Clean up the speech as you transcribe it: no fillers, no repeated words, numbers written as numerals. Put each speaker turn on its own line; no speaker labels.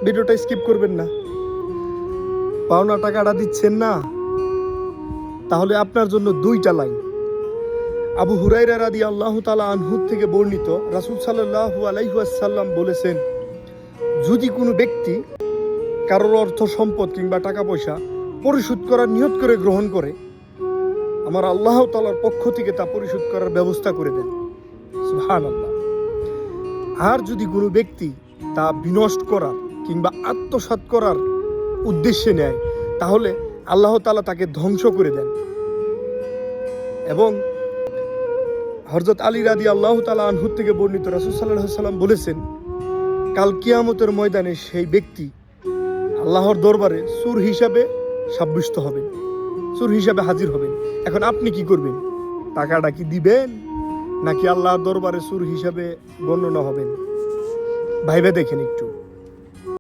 ভিডিওটা স্কিপ করবেন না। পাওনা টাকাটা দিচ্ছেন না, তাহলে আপনার জন্য 2টা লাইন। আবু হুরায়রা রাদিয়াল্লাহু তাআলা আনহু থেকে বর্ণিত, রাসূল সাল্লাল্লাহু আলাইহি ওয়াসাল্লাম বলেছেন, যদি কোনো ব্যক্তি কারোর অর্থ সম্পদ কিংবা টাকা পয়সা পরিশোধ করার নিয়ত করে গ্রহণ করে, আমার আল্লাহ তাআলার পক্ষ থেকে তা পরিশোধ করার ব্যবস্থা করে দেন। সুবহানাল্লাহ। আর যদি কোনো ব্যক্তি তা বিনষ্ট করার কিংবা আত্মসাৎ করার উদ্দেশ্যে নেয়, তাহলে আল্লাহ তাআলা তাকে ধ্বংস করে দেন। এবং হযরত আলী রাদিয়াল্লাহু তাআলা আনহু থেকে বর্ণিত, রাসূল সাল্লাল্লাহু আলাইহি ওয়াসাল্লাম বলেছেন, কাল কিয়ামতের ময়দানে সেই ব্যক্তি আল্লাহর দরবারে চোর হিসাবে সাব্যস্ত হবেন, চোর হিসাবে হাজির হবেন। এখন আপনি কি করবেন? টাকাটা কি দিবেন, নাকি আল্লাহর দরবারে চোর হিসাবে বর্ণনা হবেন? ভাইবে দেখেন একটু।